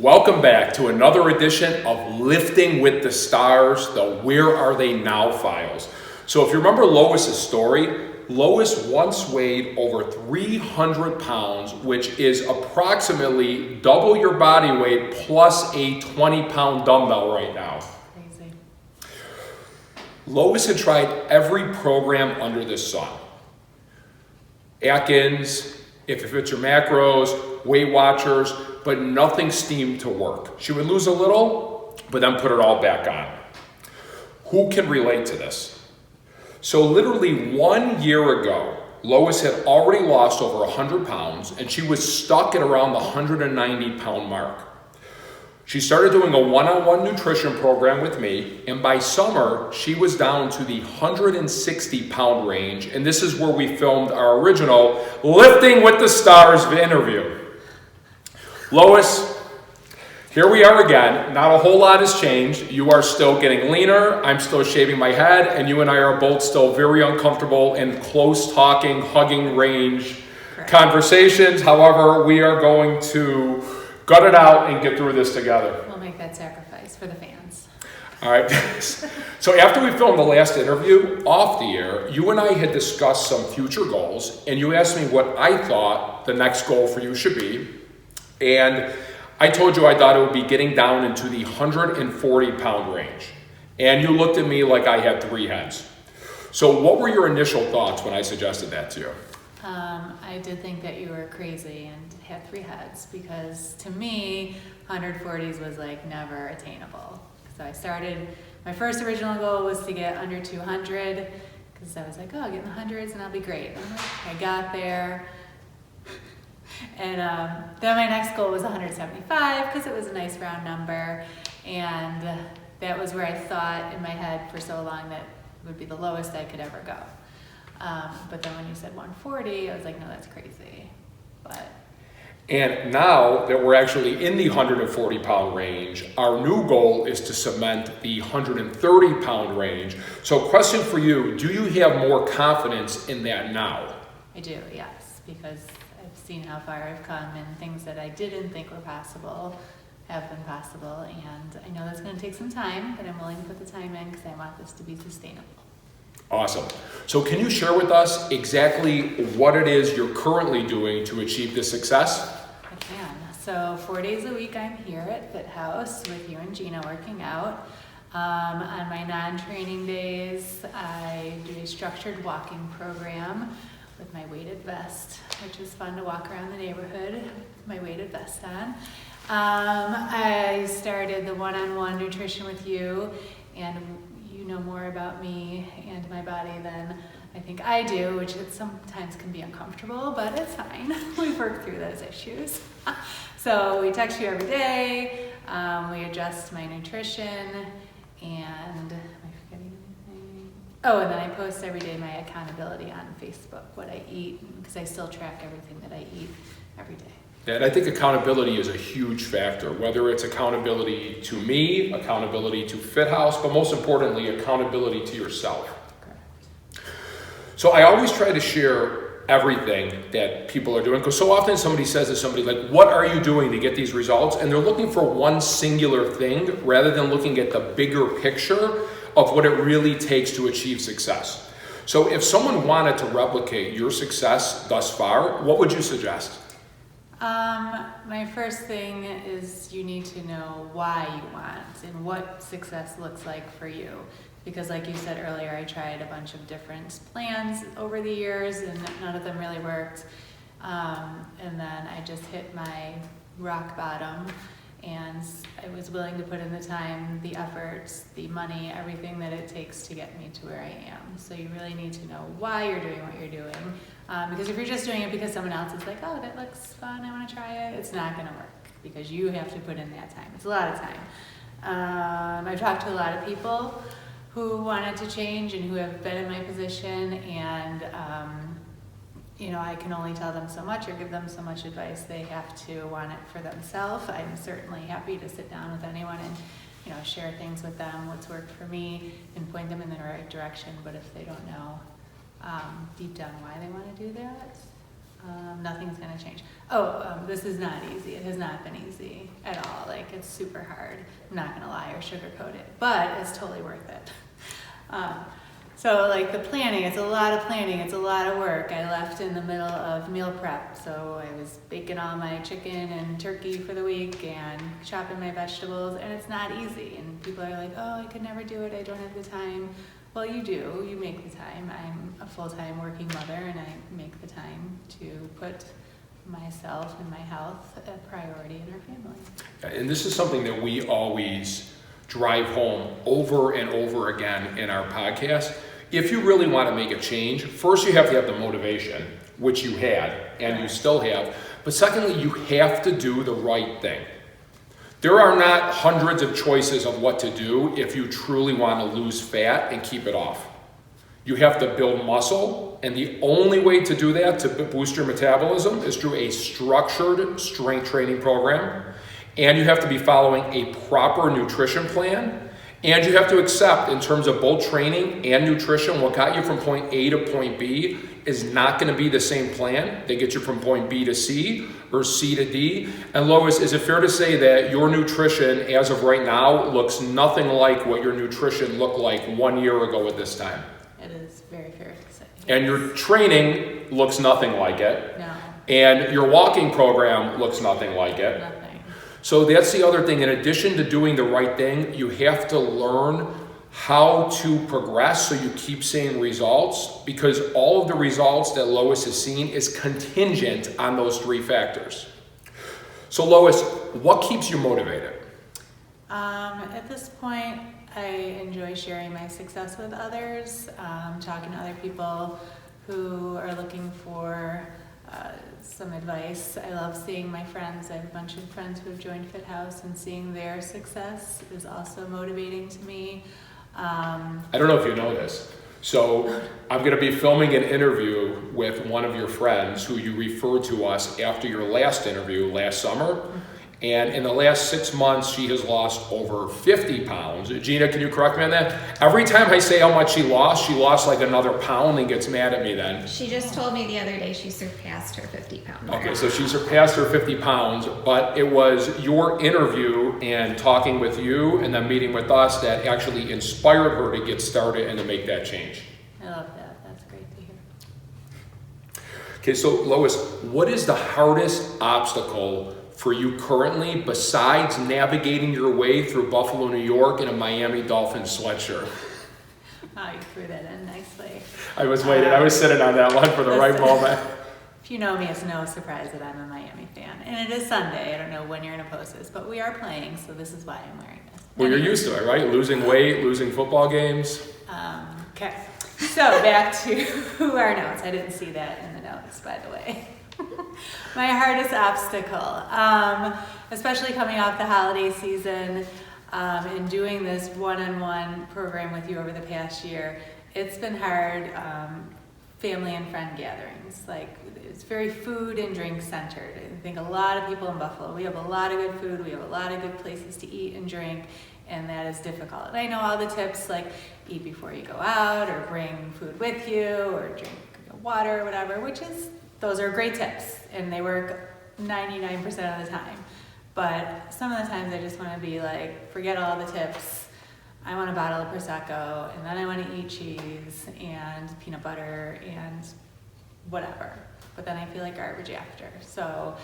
Welcome back to another edition of Lifting with the Stars, the Where Are They Now files. So if you remember Lois's story, Lois once weighed over 300 pounds, which is approximately double your body weight plus a 20-pound dumbbell right now. Crazy. Lois had tried every program under the sun. Atkins, If It Fits Your Macros, Weight Watchers, but nothing seemed to work. She would lose a little, but then put it all back on. Who can relate to this? So literally 1 year ago, Lois had already lost over 100 pounds, and she was stuck at around the 190-pound mark. She started doing a one-on-one nutrition program with me, and by summer, she was down to the 160-pound range, and this is where we filmed our original Lifting with the Stars interview. Lois, here we are again. Not a whole lot has changed. You are still getting leaner. I'm still shaving my head, and you and I are both still very uncomfortable in close talking, hugging range conversations. However, we are going to gut it out and get through this together. We'll make that sacrifice for the fans. All right. So after we filmed the last interview, off the air, you and I had discussed some future goals, and you asked me what I thought the next goal for you should be. And I told you I thought it would be getting down into the 140-pound range. And you looked at me like I had three heads. So what were your initial thoughts when I suggested that to you? I did think that you were crazy and had three heads because to me, 140s was like never attainable. So I started, my first original goal was to get under 200 because I was like, oh, I'll get in the hundreds and I'll be great. And I got there. And then my next goal was 175 because it was a nice round number. And that was where I thought in my head for so long that would be the lowest I could ever go. But then when you said 140, I was like, no, that's crazy. And now that we're actually in the 140-pound range, our new goal is to cement the 130-pound range. So question for you, do you have more confidence in that now? I do, yes, because I've seen how far I've come and things that I didn't think were possible have been possible. And I know that's going to take some time, but I'm willing to put the time in because I want this to be sustainable. Awesome. So can you share with us exactly what it is you're currently doing to achieve this success? I can. So 4 days a week I'm here at Fit House with you and Gina working out. On my non-training days, I do a structured walking program with my weighted vest, which is fun to walk around the neighborhood with my weighted vest on. I started the one-on-one nutrition with you, and you know more about me and my body than I think I do, which it sometimes can be uncomfortable, but it's fine. We've worked through those issues. So we text you every day, we adjust my nutrition, and am I forgetting anything? Oh, and then I post every day my accountability on Facebook, what I eat, because I still track everything that I eat every day. And I think accountability is a huge factor, whether it's accountability to me, accountability to Fit House, but most importantly, accountability to yourself. Correct. So I always try to share everything that people are doing, because so often somebody says to somebody, like, what are you doing to get these results? And they're looking for one singular thing rather than looking at the bigger picture of what it really takes to achieve success. So if someone wanted to replicate your success thus far, what would you suggest? My first thing is you need to know why you want and what success looks like for you. Because like you said earlier, I tried a bunch of different plans over the years and none of them really worked. And then I just hit my rock bottom and I was willing to put in the time, the efforts, the money, everything that it takes to get me to where I am. So you really need to know why you're doing what you're doing. Because if you're just doing it because someone else is like, oh, that looks fun, I want to try it, it's not going to work because you have to put in that time. It's a lot of time. I've talked to a lot of people who wanted to change and who have been in my position, and I can only tell them so much or give them so much advice. They have to want it for themselves. I'm certainly happy to sit down with anyone and share things with them, what's worked for me, and point them in the right direction. But if they don't know deep down why they want to do that, nothing's going to change. This is not easy. It has not been easy. at all. Like, it's super hard. I'm not gonna lie or sugarcoat it, but it's totally worth it. So like the planning, it's a lot of planning, it's a lot of work. I left in the middle of meal prep, so I was baking all my chicken and turkey for the week and chopping my vegetables, and it's not easy. And people are like, oh, I could never do it, I don't have the time. Well, you do, you make the time. I'm a full-time working mother, and I make the time to put myself and my health a priority in our family. And this is something that we always drive home over and over again in our podcast. If you really want to make a change, first you have to have the motivation, which you had and you still have. But secondly, you have to do the right thing. There are not hundreds of choices of what to do if you truly want to lose fat and keep it off. You have to build muscle, and the only way to do that, to boost your metabolism, is through a structured strength training program. And you have to be following a proper nutrition plan. And you have to accept, in terms of both training and nutrition, what got you from point A to point B is not going to be the same plan that gets you from point B to C or C to D. And Lois, is it fair to say that your nutrition, as of right now, looks nothing like what your nutrition looked like 1 year ago at this time? It is very fair to say. Yes. And your training looks nothing like it. No. And your walking program looks nothing like it. Nothing. So that's the other thing. In addition to doing the right thing, you have to learn how to progress so you keep seeing results, because all of the results that Lois has seen is contingent on those three factors. So Lois, what keeps you motivated? At this point, I enjoy sharing my success with others, talking to other people who are looking for some advice. I love seeing my friends. I have a bunch of friends who have joined Fit House, and seeing their success is also motivating to me. I don't know if you know this. So I'm going to be filming an interview with one of your friends who you referred to us after your last interview last summer. And in the last 6 months, she has lost over 50 pounds. Gina, can you correct me on that? Every time I say how much she lost like another pound and gets mad at me then. She just told me the other day she surpassed her 50-pound mark. Okay, so she surpassed her 50 pounds, but it was your interview and talking with you and then meeting with us that actually inspired her to get started and to make that change. I love that. That's great to hear. Okay, so Lois, what is the hardest obstacle for you currently, besides navigating your way through Buffalo, New York in a Miami Dolphins sweatshirt? Oh, you threw that in nicely. I was waiting. I was sitting on that one for the right moment. If you know me, it's no surprise that I'm a Miami fan. And it is Sunday. I don't know when you're going to post this, but we are playing, so this is why I'm wearing this. Well, you're used to it, right? Losing weight, losing football games. Okay. So back to our notes. I didn't see that in the notes, by the way. My hardest obstacle, especially coming off the holiday season and doing this one-on-one program with you over the past year, it's been hard. Family and friend gatherings, like it's very food and drink centered. I think a lot of people in Buffalo, we have a lot of good food, we have a lot of good places to eat and drink, and that is difficult. And I know all the tips, like eat before you go out, or bring food with you, or drink water or whatever, those are great tips, and they work 99% of the time. But some of the times I just want to be like, forget all the tips. I want a bottle of Prosecco, and then I want to eat cheese and peanut butter and whatever. But then I feel like garbage after. So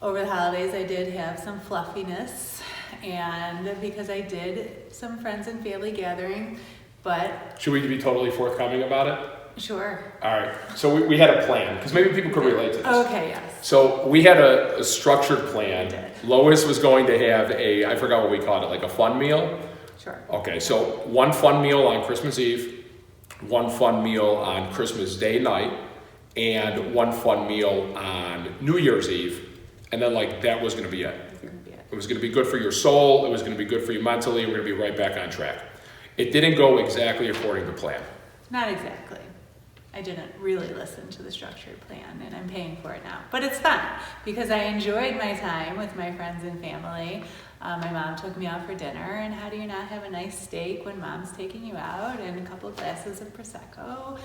over the holidays, I did have some fluffiness, and because I did some friends and family gathering, but... Should we be totally forthcoming about it? Sure. All right. So we had a plan, because maybe people could relate to this. Okay, yes. So we had a structured plan. We did. Lois was going to have I forgot what we called it, like a fun meal. Sure. Okay, so one fun meal on Christmas Eve, one fun meal on Christmas Day night, and one fun meal on New Year's Eve. And then that was going to be it. It was going to be good for your soul. It was going to be good for you mentally. We're going to be right back on track. It didn't go exactly according to plan. Not exactly. I didn't really listen to the structured plan, and I'm paying for it now. But it's fun, because I enjoyed my time with my friends and family. My mom took me out for dinner, and how do you not have a nice steak when mom's taking you out, and a couple of glasses of Prosecco.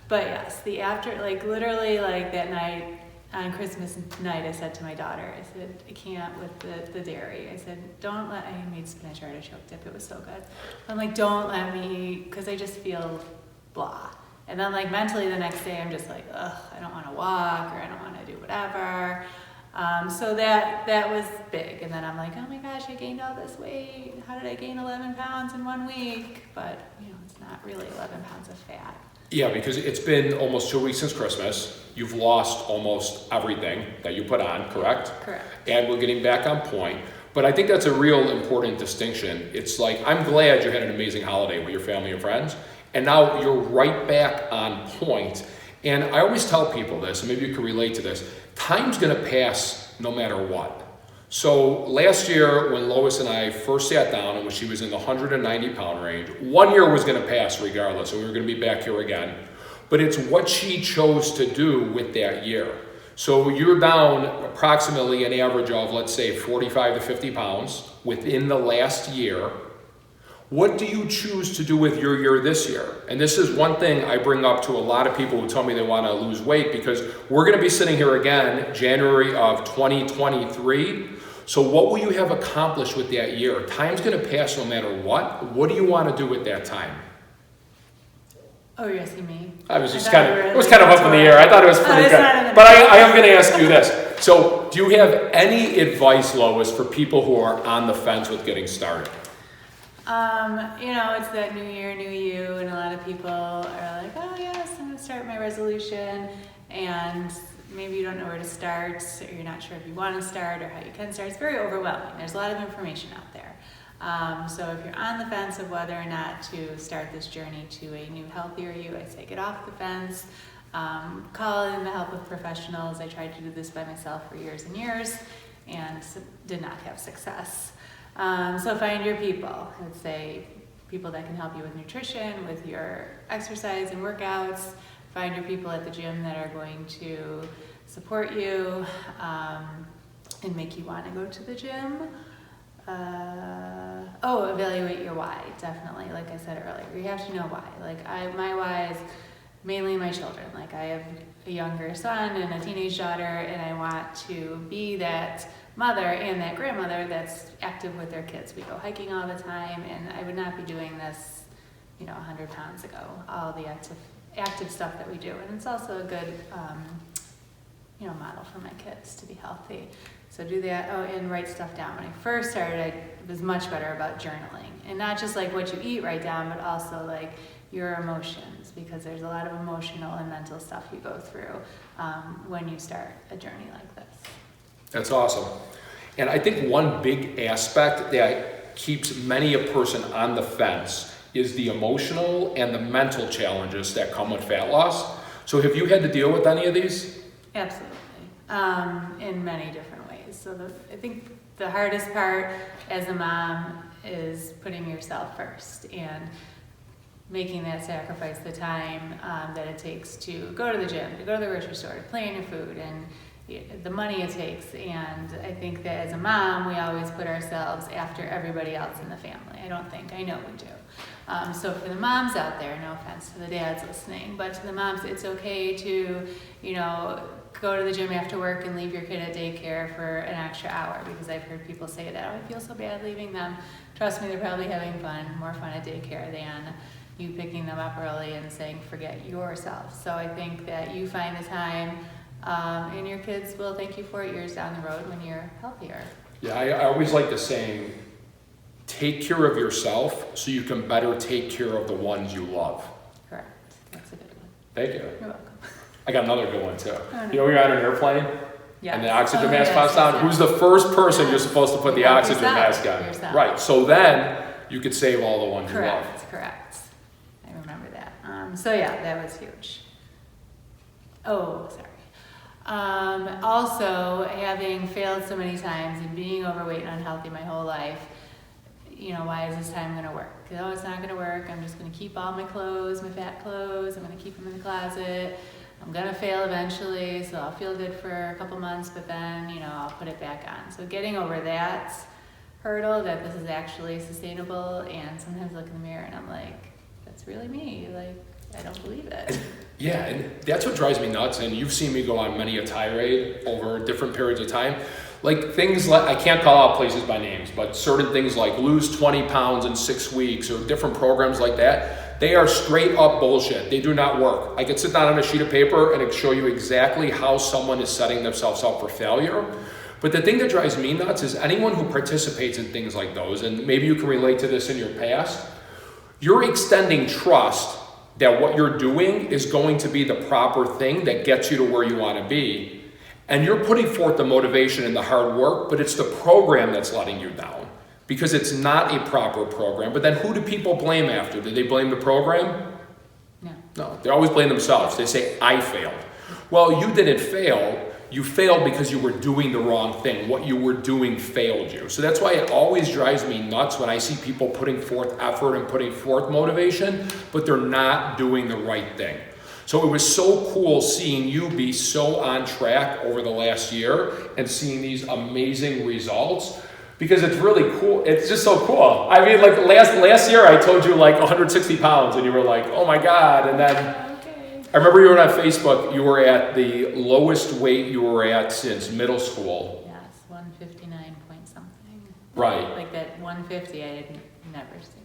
But yes, literally that night, on Christmas night, I said to my daughter, I said, I can't with the dairy. I said, I made spinach artichoke dip. It was so good. I'm like, don't let me, because I just feel blah. And then like mentally the next day, I'm just like, ugh, I don't want to walk or I don't want to do whatever. So that was big. And then I'm like, oh my gosh, I gained all this weight. How did I gain 11 pounds in 1 week? But it's not really 11 pounds of fat. Yeah, because it's been almost 2 weeks since Christmas. You've lost almost everything that you put on, correct? Correct. And we're getting back on point. But I think that's a real important distinction. It's like, I'm glad you had an amazing holiday with your family and friends, and now you're right back on point. And I always tell people this, and maybe you can relate to this, time's gonna pass no matter what. So last year when Lois and I first sat down and when she was in the 190 pound range, 1 year was gonna pass regardless, so we were gonna be back here again. But it's what she chose to do with that year. So you're down approximately an average of, let's say, 45 to 50 pounds within the last year. What do you choose to do with your year this year? And this is one thing I bring up to a lot of people who tell me they want to lose weight, because we're going to be sitting here again January of 2023. So what will you have accomplished with that year? Time's going to pass no matter what. What do you want to do with that time? Oh, you're asking me? I was just it was kind of up in the air. I thought it was pretty good. But I am going to ask you this. So do you have any advice, Lois, for people who are on the fence with getting started? It's that new year, new you, and a lot of people are like, oh yes, I'm going to start my resolution, and maybe you don't know where to start, or you're not sure if you want to start or how you can start. It's very overwhelming. There's a lot of information out there. So if you're on the fence of whether or not to start this journey to a new, healthier you, I say get off the fence, call in the help of professionals. I tried to do this by myself for years and years and did not have success. So find your people. I would say people that can help you with nutrition, with your exercise and workouts. Find your people at the gym that are going to support you and make you want to go to the gym. Evaluate your why, definitely. Like I said earlier, you have to know why. Like my why is mainly my children. Like I have a younger son and a teenage daughter, and I want to be that mother and that grandmother that's active with their kids. We go hiking all the time, and I would not be doing this, 100 pounds ago, all the active stuff that we do. And it's also a good, model for my kids to be healthy. So do that. Oh, and write stuff down. When I first started, I was much better about journaling, and not just like what you eat, write down, but also like your emotions, because there's a lot of emotional and mental stuff you go through when you start a journey like this. That's awesome. And I think one big aspect that keeps many a person on the fence is the emotional and the mental challenges that come with fat loss. So have you had to deal with any of these? Absolutely. In many different ways. So I think the hardest part as a mom is putting yourself first and making that sacrifice, the time that it takes to go to the gym, to go to the grocery store, to plan your food, and the money it takes. And I think that as a mom, we always put ourselves after everybody else in the family. I know we do. So for the moms out there, no offense to the dads listening, but to the moms, it's okay to, go to the gym after work and leave your kid at daycare for an extra hour, because I've heard people say that, oh, I feel so bad leaving them. Trust me, they're probably having more fun at daycare than you picking them up early and saying, forget yourself. So I think that you find the time, and your kids will thank you for it years down the road when you're healthier. Yeah, I always like the saying, take care of yourself so you can better take care of the ones you love. Correct. That's a good one. Thank you. You're welcome. I got another good one too. Oh, no. You're on an airplane Yes. and the oxygen mask pops down. Who's the first person you're supposed to put the oxygen mask on? Yourself. Right. So then you could save all the ones you love. Correct. I remember that. That was huge. Oh, sorry. Also, having failed so many times and being overweight and unhealthy my whole life, why is this time going to work? Oh, it's not going to work. I'm just going to keep all my clothes, my fat clothes. I'm going to keep them in the closet. I'm going to fail eventually, so I'll feel good for a couple months, but then, I'll put it back on. So getting over that hurdle, that this is actually sustainable, and sometimes I look in the mirror and I'm like, that's really me. Like, I don't believe it. Yeah, and that's what drives me nuts. And you've seen me go on many a tirade over different periods of time. Like things like, I can't call out places by names, but certain things like lose 20 pounds in 6 weeks or different programs like that, they are straight up bullshit. They do not work. I could sit down on a sheet of paper and show you exactly how someone is setting themselves up for failure. But the thing that drives me nuts is anyone who participates in things like those, and maybe you can relate to this in your past, you're extending trust that what you're doing is going to be the proper thing that gets you to where you want to be. And you're putting forth the motivation and the hard work, but it's the program that's letting you down because it's not a proper program. But then who do people blame after? Do they blame the program? No, they always blame themselves. They say, I failed. Well, you didn't fail. You failed because you were doing the wrong thing. What you were doing failed you. So that's why it always drives me nuts when I see people putting forth effort and putting forth motivation, but they're not doing the right thing. So it was so cool seeing you be so on track over the last year and seeing these amazing results because it's really cool. It's just so cool. I mean, like last year I told you like 160 pounds and you were like, oh my God. And then I remember you were on Facebook, you were at the lowest weight you were at since middle school. Yes, 159 point something. Right. Like that 150 I had never seen.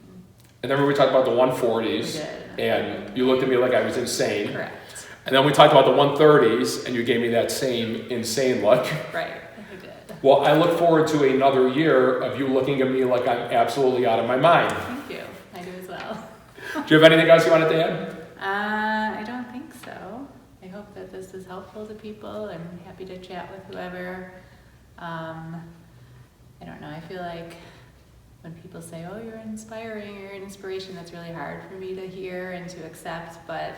And then we talked about the 140s. We did. And you looked at me like I was insane. Correct. And then we talked about the 130s and you gave me that same insane look. Right, I did. Well, I look forward to another year of you looking at me like I'm absolutely out of my mind. Thank you. I do as well. Do you have anything else you wanted to add? I don't think so. I hope that this is helpful to people. I'm happy to chat with whoever. I don't know. I feel like when people say, oh, you're inspiring, you're an inspiration, that's really hard for me to hear and to accept. But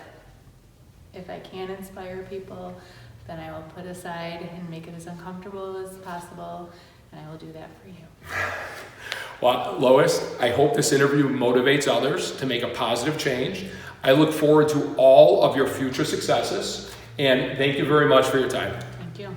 if I can inspire people, then I will put aside and make it as uncomfortable as possible. And I will do that for you. Well, Lois, I hope this interview motivates others to make a positive change. I look forward to all of your future successes. And thank you very much for your time. Thank you.